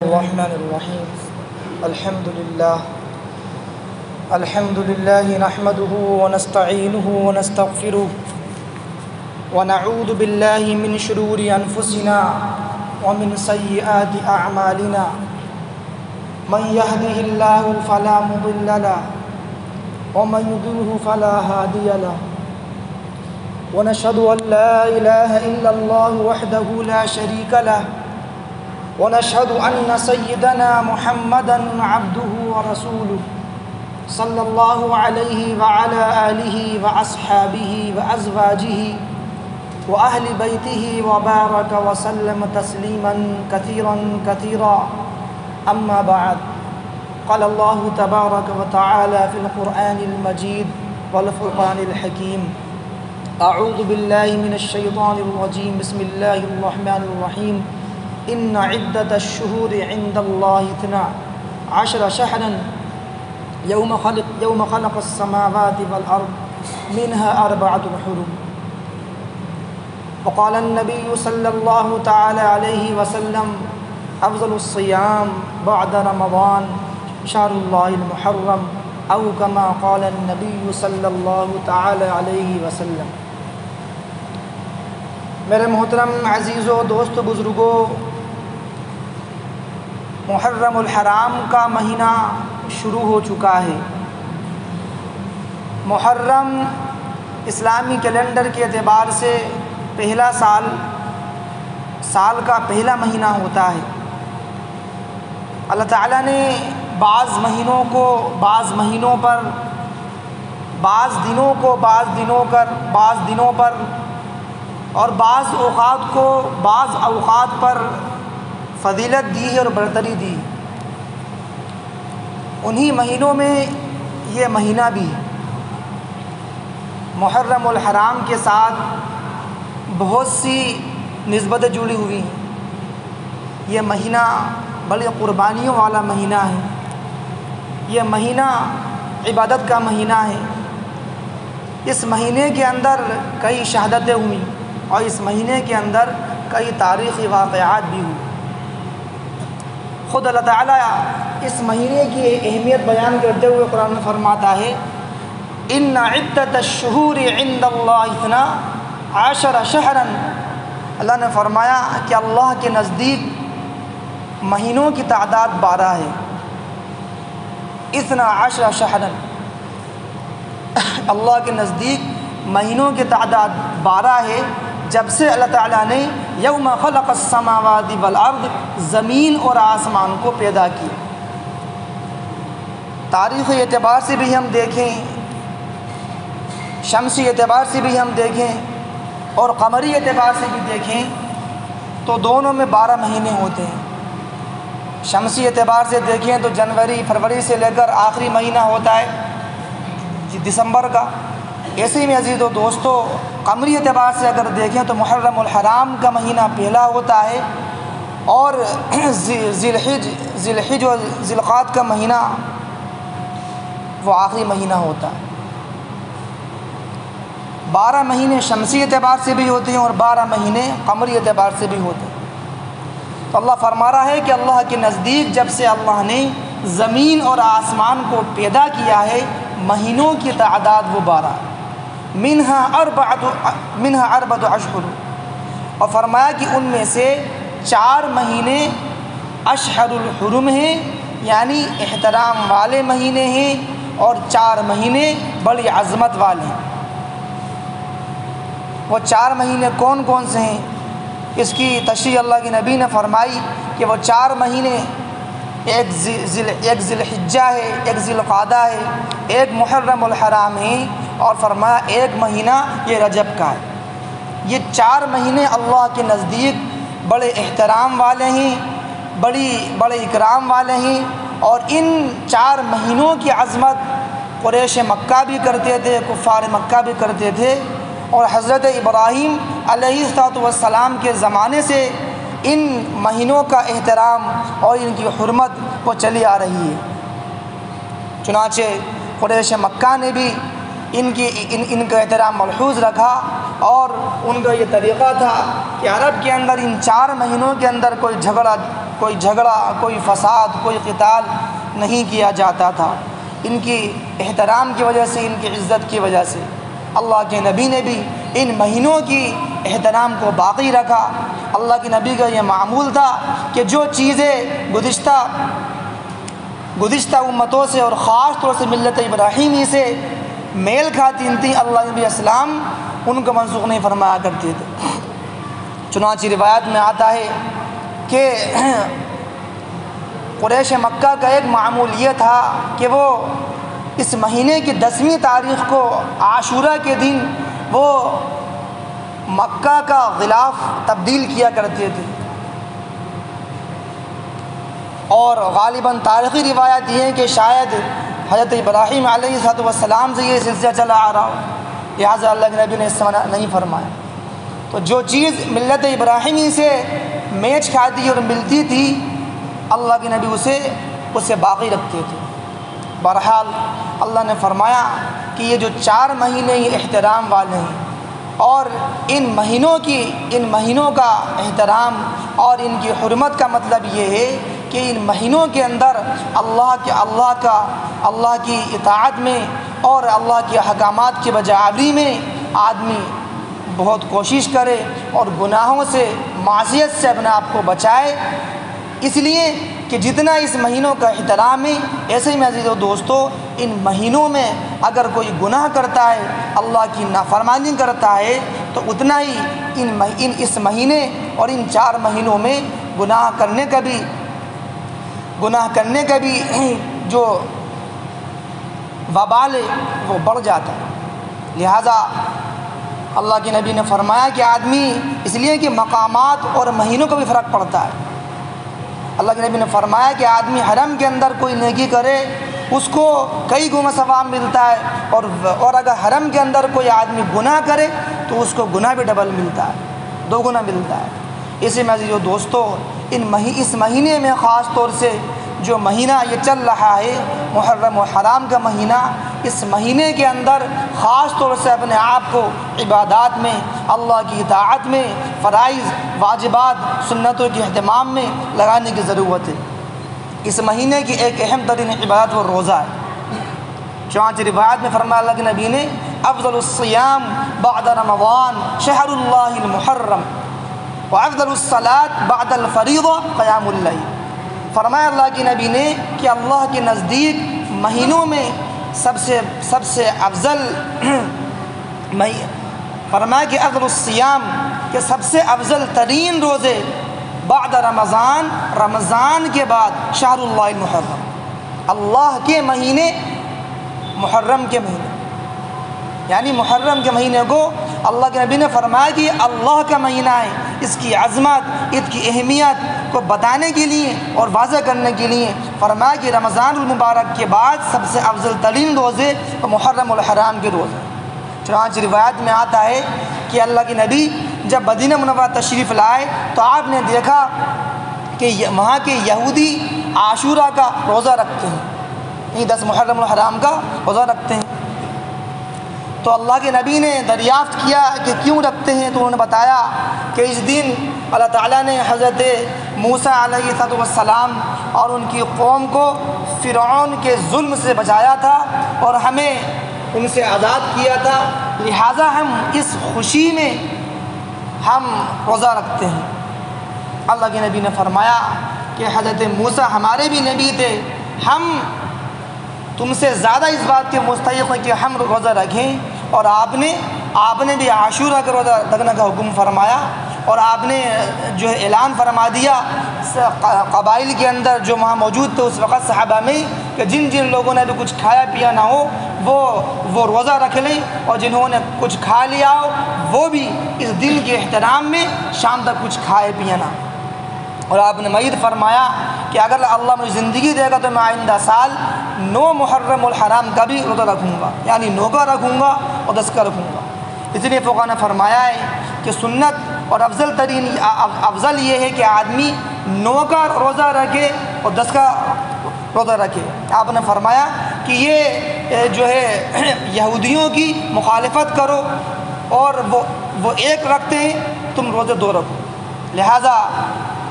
الرحمن الرحيم. الحمد لله نحمده ونستعينه ونستغفره ونعوذ بالله من شرور أنفسنا ومن سيئات أعمالنا. من يهده الله فلا مضل له ومن يضلل فلا هادي له. ونشهد أن لا إله إلا الله وحده لا شريك له ونشهد أن سيدنا محمدا عبده ورسوله صلى الله عليه وعلى آله وأصحابه وأزواجه وأهل بيته وبارك وسلم تسليما كثيرا كثيرا. أما بعد، قال الله تبارك وتعالى في القرآن المجيد والفرقان الحكيم: أعوذ بالله من الشيطان الرجيم. بسم الله الرحمن الرحيم. إن عدة الشهور عند الله 12 شهرا يوم خلق السماوات والأرض منها 4 حرم. وقال النبي صلى الله تعالى عليه وسلم: أفضل الصيام بعد رمضان شهر الله المحرم، أو كما قال النبي صلی اللہ تعالی علیہ وسلم. میرے محترم عزیزوں، دوستو، بزرگوں، محرم الحرام کا مہینہ شروع ہو چکا ہے. محرم اسلامی کیلنڈر کے اعتبار سے پہلا سال کا پہلا مہینہ ہوتا ہے. اللہ تعالیٰ نے بعض مہینوں پر اور بعض اوقات کو بعض اوقات پر فضیلت دی ہے اور برتری دی. انہی مہینوں میں یہ مہینہ بھی ہے. محرم الحرام کے ساتھ بہت سی نسبتیں جڑی ہوئی ہیں. یہ مہینہ بڑی قربانیوں والا مہینہ ہے. یہ مہینہ عبادت کا مہینہ ہے. اس مہینے کے اندر کئی شہادتیں ہوئیں اور اس مہینے کے اندر کئی تاریخی واقعات بھی ہوئے. خود اللہ تعالیٰ اس مہینے کی اہمیت بیان کرتے ہوئے قرآن میں فرماتا ہے: ان عدت الشہور عند اللہ 12 شہرا. اللہ نے فرمایا کہ اللہ کے نزدیک مہینوں کی تعداد 12 ہے. 12 شہرا، اللہ کے نزدیک مہینوں کی تعداد 12 ہے جب سے اللہ تعالیٰ نے یوم خلق السماوات والارض زمین اور آسمان کو پیدا کیا. تاریخی اعتبار سے بھی ہم دیکھیں، شمسی اعتبار سے بھی ہم دیکھیں اور قمری اعتبار سے بھی دیکھیں تو دونوں میں 12 مہینے ہوتے ہیں. شمسی اعتبار سے دیکھیں تو جنوری فروری سے لے کر آخری مہینہ ہوتا ہے دسمبر کا. ایسے ہی میں عزیز و دوستو قمری اعتبار سے اگر دیکھیں تو محرم الحرام کا مہینہ پہلا ہوتا ہے اور ذی الحج و ذی القعدہ کا مہینہ وہ آخری مہینہ ہوتا ہے. 12 مہینے شمسی اعتبار سے بھی ہوتے ہیں اور 12 مہینے قمری اعتبار سے بھی ہوتے ہیں. تو اللہ فرما رہا ہے کہ اللہ کے نزدیک جب سے اللہ نے زمین اور آسمان کو پیدا کیا ہے مہینوں کی تعداد وہ 12، منہا اربعۃ اشہر، اور فرمایا کہ ان میں سے 4 مہینے اشہر الحرم ہیں، یعنی احترام والے مہینے ہیں، اور 4 مہینے بڑی عظمت والے ہیں. وہ 4 مہینے کون کون سے ہیں؟ اس کی تشریح اللہ کے نبی نے فرمائی کہ وہ 4 مہینے ایک ذی الحجہ ہے، ایک ذی القعدہ ہے، ایک محرم الحرام ہے، اور فرمایا ایک مہینہ یہ رجب کا ہے. یہ 4 مہینے اللہ کے نزدیک بڑے احترام والے ہیں، بڑے اکرام والے ہیں. اور ان 4 مہینوں کی عظمت قریش مکہ بھی کرتے تھے، کفار مکہ بھی کرتے تھے، اور حضرت ابراہیم علیہ السلام کے زمانے سے ان مہینوں کا احترام اور ان کی حرمت وہ چلی آ رہی ہے. چنانچہ قریش مکہ نے بھی ان کا احترام ملحوظ رکھا، اور ان کا یہ طریقہ تھا کہ عرب کے اندر ان 4 مہینوں کے اندر کوئی جھگڑا کوئی جھگڑا، کوئی فساد، کوئی قتال نہیں کیا جاتا تھا۔ ان کی احترام کی وجہ سے، ان کی عزت کی وجہ سے اللہ کے نبی نے بھی ان مہینوں کی احترام کو باقی رکھا۔ اللہ کے نبی کا یہ معمول تھا کہ جو چیزیں گزشتہ امتوں سے اور خاص طور سے ملت ابراہیمی سے میل کھاتی تھیں، اللہ نبی اسلام ان کو منسوخ نہیں فرمایا کرتے تھے۔ چنانچہ روایت میں آتا ہے کہ قریش مکہ کا ایک معمول یہ تھا کہ وہ اس مہینے کی 10ویں تاریخ کو عاشورہ کے دن وہ مکہ کا غلاف تبدیل کیا کرتے تھے، اور غالباً تاریخی روایت یہ ہے کہ شاید حضرت ابراہیم علیہ السلام سے یہ سلسلہ چلا آ رہا ہو، لہٰذا اللہ کے نبی نے اس سے منع نہیں فرمایا۔ تو جو چیز ملت ابراہیمی سے میچ کھاتی اور ملتی تھی، اللہ کے نبی اسے باقی رکھتے تھے۔ بہرحال اللہ نے فرمایا کہ یہ جو 4 مہینے یہ احترام والے ہیں، اور ان مہینوں کا احترام اور ان کی حرمت کا مطلب یہ ہے کہ ان مہینوں کے اندر اللہ کی اطاعت میں اور اللہ کے احکامات کی بجاوری میں آدمی بہت کوشش کرے اور گناہوں سے، معصیت سے اپنے آپ کو بچائے، اس لیے کہ جتنا اس مہینوں کا احترام ہے، ایسے ہی میں عزیزو دوستو ان مہینوں میں اگر کوئی گناہ کرتا ہے، اللہ کی نافرمانی کرتا ہے، تو اتنا ہی اس مہینے اور ان 4 مہینوں میں گناہ کرنے کا بھی جو وبال ہے وہ بڑھ جاتا ہے۔ لہذا اللہ کے نبی نے فرمایا کہ آدمی، اس لیے کہ مقامات اور مہینوں کا بھی فرق پڑتا ہے، اللہ کے نبی نے فرمایا کہ آدمی حرم کے اندر کوئی نیکی کرے اس کو کئی گنا ثواب ملتا ہے، اور اگر حرم کے اندر کوئی آدمی گناہ کرے تو اس کو گناہ بھی ڈبل ملتا ہے، 2 گنا ملتا ہے۔ اسی میں عزیزو دوستو اس مہینے میں خاص طور سے جو مہینہ یہ چل رہا ہے محرم و حرام کا مہینہ، اس مہینے کے اندر خاص طور سے اپنے آپ کو عبادات میں، اللہ کی اطاعت میں، فرائض، واجبات، سنتوں کے اہتمام میں لگانے کی ضرورت ہے۔ اس مہینے کی ایک اہم ترین عبادت وہ روزہ ہے۔ چنانچہ روایت میں فرمایا اللہ کے نبی نے افضل الصیام بعد رمضان شہر اللہ المحرم وافضل الصلاۃ بعد الفریضہ قیام اللیل۔ فرمایا اللہ کے نبی نے کہ اللہ کے نزدیک مہینوں میں سب سے افضل فرمایا کہ افضل الصیام کہ سب سے افضل ترین روزے بعد رمضان کے بعد شہر اللہ المحرم، اللہ کے مہینے، محرم کے مہینے، یعنی محرم کے مہینے کو اللہ کے نبی نے فرمایا کہ اللہ کا مہینہ ہے، اس کی عظمت، اس کی اہمیت کو بتانے کے لیے اور واضح کرنے کے لیے فرمایا کہ رمضان المبارک کے بعد سب سے افضل ترین روزے محرم الحرام کے روزے۔ چنانچہ روایت میں آتا ہے کہ اللہ کے نبی جب مدینہ منورہ تشریف لائے تو آپ نے دیکھا کہ وہاں کے یہودی عاشورہ کا روزہ رکھتے ہیں، 10 محرم الحرام کا روزہ رکھتے ہیں۔ تو اللہ کے نبی نے دریافت کیا کہ کیوں رکھتے ہیں، تو انہوں نے بتایا کہ اس دن اللہ تعالیٰ نے حضرت موسیٰ علیہ السلام اور ان کی قوم کو فرعون کے ظلم سے بچایا تھا اور ہمیں ان سے آزاد کیا تھا، لہٰذا ہم اس خوشی میں ہم روزہ رکھتے ہیں۔ اللہ کے نبی نے فرمایا کہ حضرت موسیٰ ہمارے بھی نبی تھے، ہم تم سے زیادہ اس بات کے مستحق ہیں کہ ہم روزہ رکھیں، اور آپ نے بھی عاشورہ کا روزہ رکھنے کا حکم فرمایا، اور آپ نے جو ہے اعلان فرما دیا قبائل کے اندر جو وہاں موجود تھے اس وقت صحابہ میں کہ جن لوگوں نے ابھی کچھ کھایا پیا نہ ہو وہ روزہ رکھ لیں، اور جنہوں نے کچھ کھا لیا ہو وہ بھی اس دن کے احترام میں شام تک کچھ کھائے پیے نہ۔ اور آپ نے مزید فرمایا کہ اگر اللہ مجھے زندگی دے گا تو میں آئندہ سال 9 محرم الحرام کا بھی روزہ رکھوں گا، یعنی 9 کا رکھوں گا اور 10 کا رکھوں گا۔ اس لیے فقہاء نے فرمایا ہے کہ سنت اور افضل یہ ہے کہ آدمی 9 کا روزہ رکھے اور 10 کا روزہ رکھے۔ آپ نے فرمایا کہ یہ جو ہے یہودیوں کی مخالفت کرو، اور وہ 1 رکھتے ہیں، تم روزے 2 رکھو، لہذا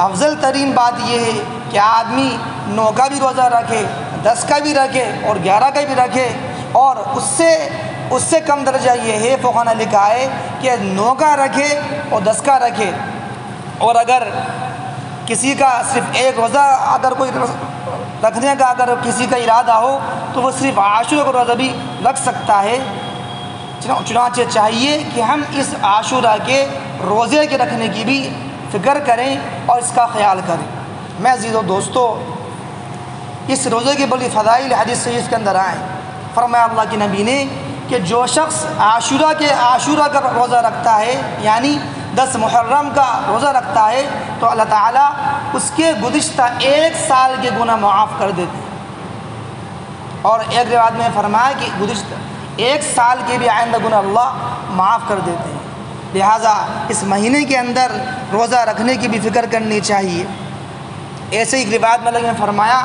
افضل ترین بات یہ ہے کہ آدمی 9 کا بھی روزہ رکھے، 10 کا بھی رکھے اور 11 کا بھی رکھے، اور اس سے کم درجہ یہ ہے، فقہاء نے لکھا ہے کہ 9 کا رکھے اور 10 کا رکھے۔ اور اگر کسی کا صرف ایک روزہ اگر کوئی رکھنے کا اگر کسی کا ارادہ ہو تو وہ صرف عاشورہ کا روزہ بھی رکھ سکتا ہے۔ چنانچہ چاہیے کہ ہم اس عاشورہ کے روزے کے رکھنے کی بھی فکر کریں اور اس کا خیال کریں۔ میں عزیزو دوستو، اس روزے کی بڑی فضائل حدیث صحیح کے اندر آئیں۔ فرمایا اللہ کے نبی نے کہ جو شخص عاشورہ کا روزہ رکھتا ہے، یعنی 10 محرم کا روزہ رکھتا ہے، تو اللہ تعالیٰ اس کے گزشتہ 1 سال کے گناہ معاف کر دیتے ہیں۔ اور ایک روایت میں فرمایا کہ گزشتہ 1 سال کے بھی آئندہ گناہ اللہ معاف کر دیتے ہیں۔ لہٰذا اس مہینے کے اندر روزہ رکھنے کی بھی فکر کرنی چاہیے۔ ایسے ہی روایت میں نے فرمایا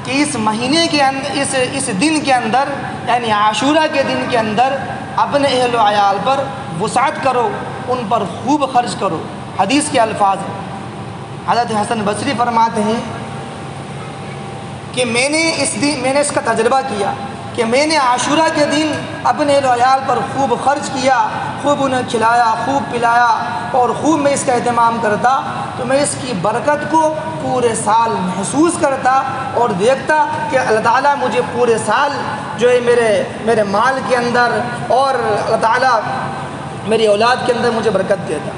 کہ اس مہینے کے اندر اس دن کے اندر، یعنی عاشورہ کے دن کے اندر اپنے اہل و عیال پر وسعت کرو، ان پر خوب خرچ کرو۔ حدیث کے الفاظ ہیں۔ حضرت حسن بصری فرماتے ہیں کہ میں نے اس کا تجربہ کیا کہ میں نے عاشورہ کے دن اپنے اہل و عیال پر خوب خرچ کیا، خوب انہیں کھلایا، خوب پلایا، اور خوب میں اس کا اہتمام کرتا، تو میں اس کی برکت کو پورے سال محسوس کرتا اور دیکھتا کہ اللہ تعالیٰ مجھے پورے سال جو ہے میرے مال کے اندر اور اللہ تعالیٰ میری اولاد کے اندر مجھے برکت دیتا۔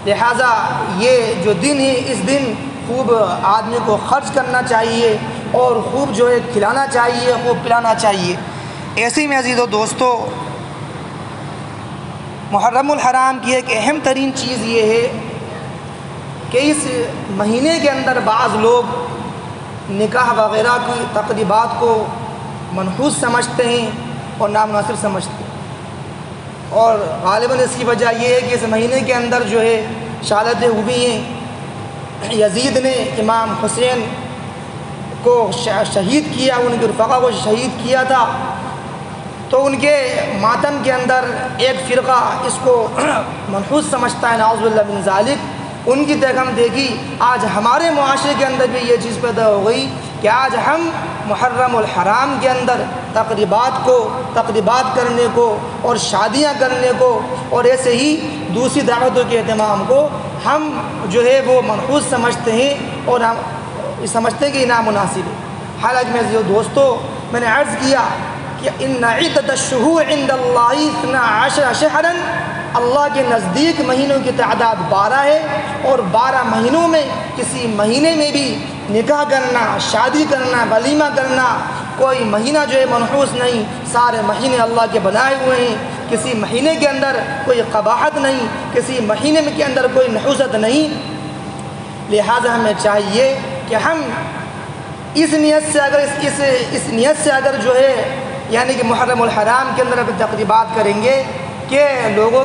لہٰذا یہ جو دن ہے، اس دن خوب آدمی کو خرچ کرنا چاہیے اور خوب جو ہے کھلانا چاہیے، خوب پلانا چاہیے۔ ایسے ہی میں عزیزو دوستو، محرم الحرام کی ایک اہم ترین چیز یہ ہے کہ اس مہینے کے اندر بعض لوگ نکاح وغیرہ کی تقریبات کو منحوس سمجھتے ہیں اور نامناسب سمجھتے ہیں، اور غالباً اس کی وجہ یہ ہے کہ اس مہینے کے اندر جو ہے شہادتیں ہوئی ہیں۔ یزید نے امام حسین کو شہید کیا، ان کے رفقا کو شہید کیا تھا، تو ان کے ماتم کے اندر ایک فرقہ اس کو منحوس سمجھتا ہے، نعوذ باللہ من ذالک۔ ان کی دیکھ ہم دیکھی آج ہمارے معاشرے کے اندر بھی یہ چیز پیدا ہو گئی کہ آج ہم محرم الحرام کے اندر تقریبات کرنے کو اور شادیاں کرنے کو اور ایسے ہی دوسری دعوتوں کے اہتمام کو ہم جو ہے وہ منحوس سمجھتے ہیں اور ہم سمجھتے ہیں کہ یہ نامناسب ہے۔ حالانکہ میں دوستو، میں نے عرض کیا کہ ان عدۃ الشہور عند اللہ 12 شہرا، اللہ کے نزدیک مہینوں کی تعداد 12 ہے، اور 12 مہینوں میں کسی مہینے میں بھی نکاح کرنا، شادی کرنا، ولیمہ کرنا، کوئی مہینہ جو ہے منحوس نہیں، سارے مہینے اللہ کے بنائے ہوئے ہیں۔ کسی مہینے کے اندر کوئی قباحت نہیں، کسی مہینے کے اندر کوئی نحوست نہیں۔ لہذا ہمیں چاہیے کہ ہم اس نیت سے اگر جو ہے یعنی کہ محرم الحرام کے اندر اگر تقریبات کریں گے کہ لوگوں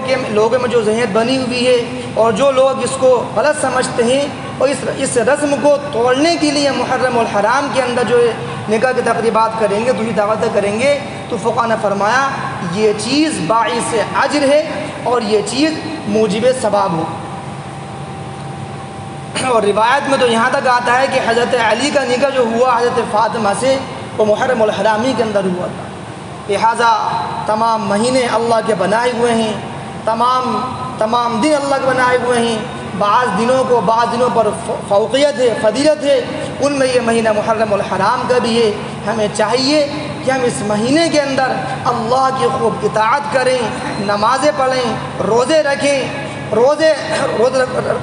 میں جو ذہنیت بنی ہوئی ہے اور جو لوگ اس کو غلط سمجھتے ہیں، اور اس رسم کو توڑنے کے لیے محرم الحرام کے اندر جو ہے نکاح کی تقریبات کریں گے، دوسری دعوتیں کریں گے، تو فقہاء نے فرمایا یہ چیز باعث اجر ہے اور یہ چیز موجب ثواب ہو۔ اور روایت میں تو یہاں تک آتا ہے کہ حضرت علی کا نکاح جو ہوا حضرت فاطمہ سے، وہ محرم الحرام ہی کے اندر ہوا تھا۔ لہٰذا تمام مہینے اللہ کے بنائے ہوئے ہیں، تمام دن اللہ کے بنائے ہوئے ہیں۔ بعض دنوں پر فوقیت ہے، فضیلت ہے، ان میں یہ مہینہ محرم الحرام کا بھی ہے۔ ہمیں چاہیے کہ ہم اس مہینے کے اندر اللہ کی خوب اطاعت کریں، نمازیں پڑھیں، روزے رکھیں، روزے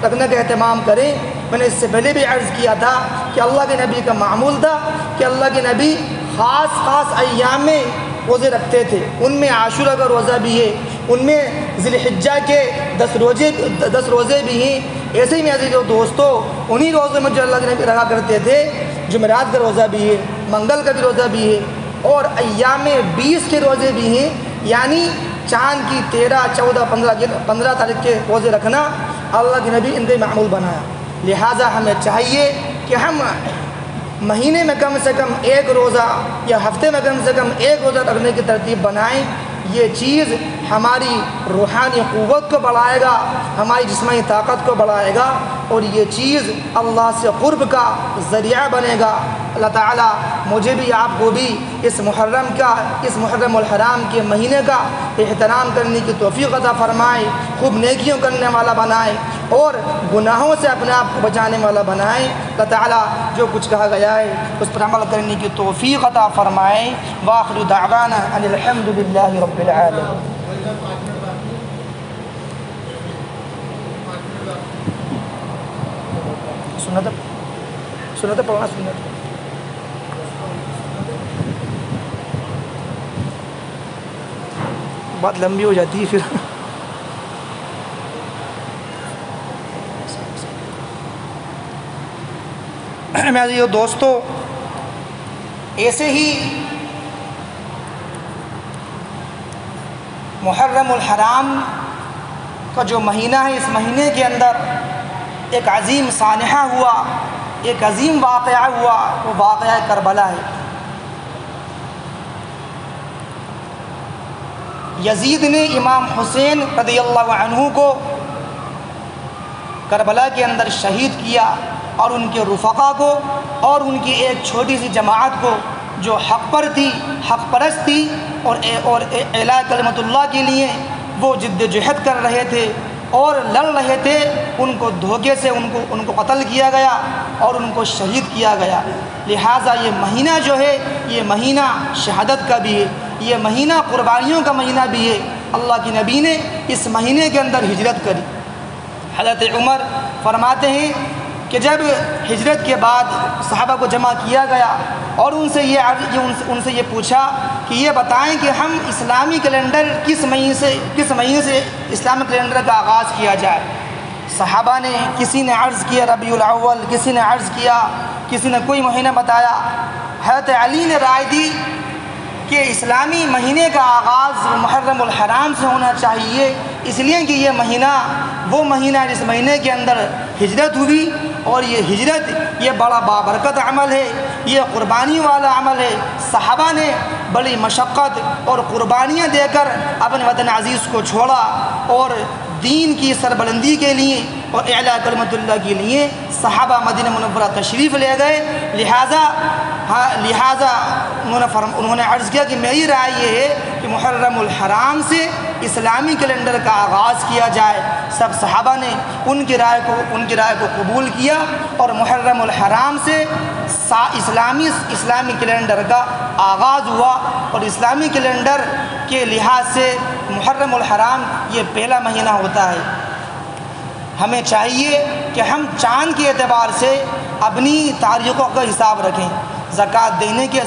رکھنے کا اہتمام کریں۔ میں نے اس سے پہلے بھی عرض کیا تھا کہ اللہ کے نبی کا معمول تھا کہ اللہ کے نبی خاص ایام میں روزے رکھتے تھے، ان میں عاشورہ کا روزہ بھی ہے، ان میں ذی الحجہ کے 10 روزے بھی ہیں۔ ایسے ہی میں عزیزو دوستو، انہی روزوں میں جو اللہ کے نبی رکھا کرتے تھے، جمعرات کا روزہ بھی ہے، منگل کا بھی روزہ بھی ہے، اور ایام 20 کے روزے بھی ہیں، یعنی چاند کی 13، 14، 15 تاریخ کے روزے رکھنا اللہ کے نبی ان کے معمول بنایا۔ لہٰذا ہمیں چاہیے کہ ہم مہینے میں کم سے کم 1 روزہ یا ہفتے میں کم سے کم 1 روزہ رکھنے کی ترتیب بنائیں، یہ چیز ہماری روحانی قوت کو بڑھائے گا، ہماری جسمانی طاقت کو بڑھائے گا، اور یہ چیز اللہ سے قرب کا ذریعہ بنے گا۔ اللہ تعالیٰ مجھے بھی آپ کو بھی اس محرم الحرام کے مہینے کا احترام کرنے کی توفیق عطا فرمائے، خوب نیکیوں کرنے والا بنائے اور گناہوں سے اپنے آپ کو بچانے والا بنائے۔ اللہ تعالیٰ جو کچھ کہا گیا ہے اس پر عمل کرنے کی توفیق عطا فرمائے۔ وآخر دعوانا ان الحمد للہ رب العالمین۔ سنت پڑھنا سنت بات لمبی ہو جاتی ہے پھر۔ میرے دوستو، ایسے ہی محرم الحرام کا جو مہینہ ہے، اس مہینے کے اندر ایک عظیم سانحہ ہوا، ایک عظیم واقعہ ہوا، وہ واقعہ کربلا ہے۔ یزید نے امام حسین رضی اللہ عنہ کو کربلا کے اندر شہید کیا، اور ان کے رفقا کو اور ان کی ایک چھوٹی سی جماعت کو جو حق پر تھی، حق پرست تھی اور اعلاء کلمت اللہ کے لیے وہ جد جہد کر رہے تھے اور لڑ رہے تھے، ان کو دھوکے سے ان کو قتل کیا گیا اور ان کو شہید کیا گیا۔ لہٰذا یہ مہینہ جو ہے، یہ مہینہ شہادت کا بھی ہے، یہ مہینہ قربانیوں کا مہینہ بھی ہے۔ اللہ کے نبی نے اس مہینے کے اندر ہجرت کری۔ حضرت عمر فرماتے ہیں کہ جب ہجرت کے بعد صحابہ کو جمع کیا گیا اور ان سے یہ پوچھا کہ یہ بتائیں کہ ہم اسلامی کیلنڈر کس مہینے سے اسلامی کیلنڈر کا آغاز کیا جائے۔ صحابہ نے کسی نے عرض کیا ربیع الاول، کسی نے عرض کیا، کسی نے کوئی مہینہ بتایا۔ حضرت علی نے رائے دی کہ اسلامی مہینے کا آغاز محرم الحرام سے ہونا چاہیے، اس لیے کہ یہ مہینہ وہ مہینہ ہے جس مہینے کے اندر ہجرت ہوئی، اور یہ ہجرت یہ بڑا بابرکت عمل ہے، یہ قربانی والا عمل ہے۔ صحابہ نے بڑی مشقت اور قربانیاں دے کر اپنے وطن عزیز کو چھوڑا اور دین کی سربلندی کے لیے اور اعلاء کلمت اللہ کے لیے صحابہ مدینہ منورہ تشریف لے گئے۔ لہٰذا انہوں نے عرض کیا کہ میری رائے یہ ہے کہ محرم الحرام سے اسلامی کیلنڈر کا آغاز کیا جائے۔ سب صحابہ نے ان کی رائے کو قبول کیا اور محرم الحرام سے اسلامی کیلنڈر کا آغاز ہوا، اور اسلامی کیلنڈر کے لحاظ سے محرم الحرام یہ پہلا مہینہ ہوتا ہے۔ ہمیں چاہیے کہ ہم چاند کے اعتبار سے اپنی تاریخوں کا حساب رکھیں۔ زکوٰۃ دینے کے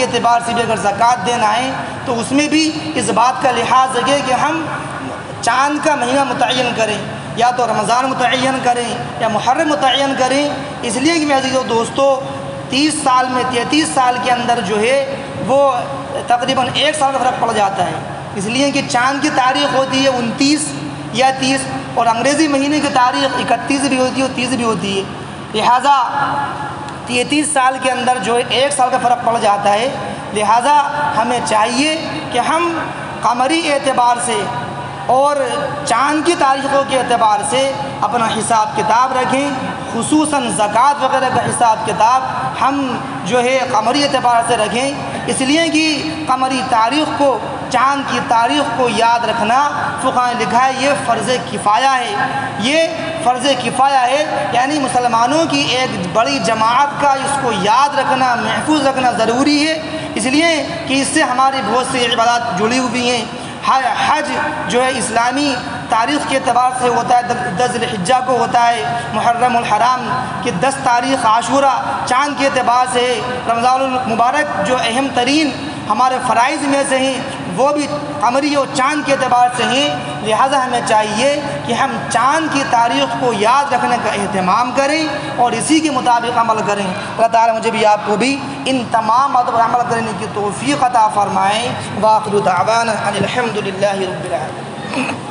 اعتبار سے بھی اگر زکوٰۃ دینا ہے تو اس میں بھی اس بات کا لحاظ رکھیں کہ ہم چاند کا مہینہ متعین کریں، یا تو رمضان متعین کریں یا محرم متعین کریں۔ اس لیے کہ میرے عزیزو دوستو، 33 سال کے اندر جو ہے وہ تقریباً 1 سال کا فرق پڑ جاتا ہے، اس لیے کہ چاند کی تاریخ ہوتی ہے 29 یا 30، اور انگریزی مہینے کی تاریخ 31 بھی ہوتی ہے اور 30 بھی ہوتی ہے۔ لہٰذا 33 سال کے اندر جو ہے 1 سال کا فرق پڑ جاتا ہے۔ لہٰذا ہمیں چاہیے کہ ہم قمری اعتبار سے اور چاند کی تاریخوں کے اعتبار سے اپنا حساب کتاب رکھیں، خصوصاً زکوٰۃ وغیرہ کا حساب کتاب ہم جو ہے قمری اعتبار سے رکھیں، اس لیے کہ قمری تاریخ کو، چاند کی تاریخ کو یاد رکھنا فقہاء نے لکھا ہے یہ فرض کفایہ ہے، یہ فرض کفایہ ہے، یعنی مسلمانوں کی ایک بڑی جماعت کا اس کو یاد رکھنا، محفوظ رکھنا ضروری ہے، اس لیے کہ اس سے ہماری بہت سی عبادات جڑی ہوئی ہیں۔ حج جو ہے اسلامی تاریخ کے اعتبار سے ہوتا ہے 10 ذی الحجہ کو ہوتا ہے، محرم الحرام کی 10 تاریخ عاشورہ چاند کے اعتبار سے ہے، رمضان المبارک جو اہم ترین ہمارے فرائض میں سے ہیں وہ بھی قمری اور چاند کے اعتبار سے ہیں۔ لہٰذا ہمیں چاہیے کہ ہم چاند کی تاریخ کو یاد رکھنے کا اہتمام کریں اور اسی کے مطابق عمل کریں۔ اللہ تعالیٰ مجھے بھی آپ کو بھی ان تمام باتوں پر عمل کرنے کی توفیق عطا فرمائیں۔ وآخر دعوانا ان الحمد للہ رب العالمین۔